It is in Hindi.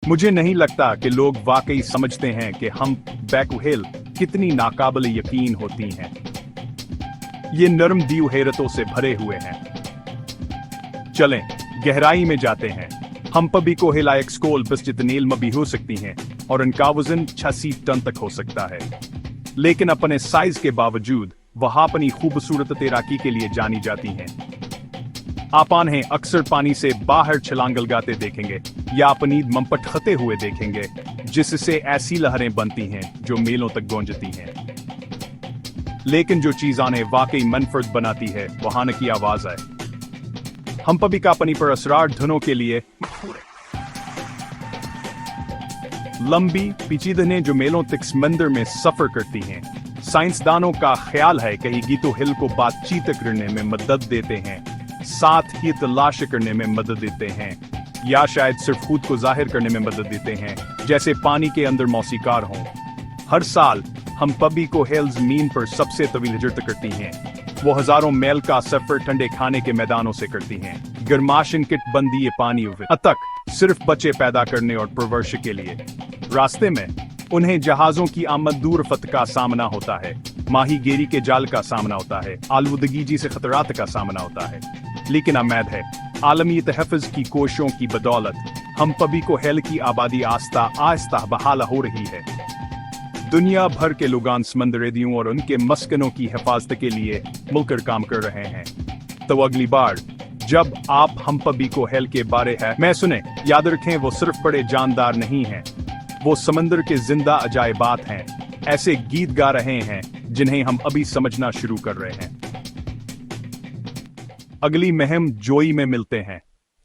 मुझे नहीं लगता कि लोग वाकई समझते हैं कि हम बैक व्हेल कितनी नाकाबिल यकीन होती हैं। ये नरम दीव हैरतों से भरे हुए हैं। चलें गहराई में जाते हैं। हम्पबी को हिलायक स्कोल बस जितनेल में भी हो सकती हैं और इनका वजन 86 टन तक हो सकता है। लेकिन अपने साइज के बावजूद वह अपनी खूबसूरत तैराकी के लिए जानी जाती हैं। आप इन्हें अक्सर पानी से बाहर छलांग लगाते देखेंगे या अपनी मम्पट खते हुए देखेंगे, जिससे ऐसी लहरें बनती हैं जो मीलों तक गूंजती हैं। लेकिन जो चीज इन्हें वाकई मनफरद बनाती है वह आने की आवाज है। हम्पबी का पानी पर असरार धुनों के लिए लंबी पेचीदनें जो मेलों तक समंदर में सफर करती हैं। साइंसदानों का ख्याल है कि ये गीतो हिल को बातचीत करने में मदद देते हैं, साथ ही तलाश करने में मदद देते हैं, या शायद सिर्फ खुद को जाहिर करने में मदद देते हैं, जैसे पानी के अंदर मौसीकार हों। हर साल हम्पबी को हिल जमीन पर सबसे तवील हिजरत करती हैं। वो हजारों मील का सफर ठंडे खाने के मैदानों से करती हैं, गर्माशन किट बंदी पानी तक सिर्फ बच्चे पैदा करने और परवरिश के लिए। रास्ते में उन्हें जहाजों की आमद दूर रफ्त का सामना होता है, माहीगीरी के जाल का सामना होता है, आलूदगी जैसे खतरात का सामना होता है। लेकिन उम्मीद है आलमी तहफ़्फ़ुज़ की कोशिशों की बदौलत हम्पबी को हिल की आबादी आस्ता आस्ता बहाल हो रही है। दुनिया भर के लोग समंदरेदियों और उनके मस्कनों की हिफाजत के लिए मिलकर काम कर रहे हैं। तो अगली बार जब आप हम्पबी को हिल के बारे में सुने, याद रखें वो सिर्फ बड़े जानदार नहीं हैं, वो समंदर के जिंदा अजायबात हैं, ऐसे गीत गा रहे हैं जिन्हें हम अभी समझना शुरू कर रहे हैं। अगली मुहिम जोई में मिलते हैं।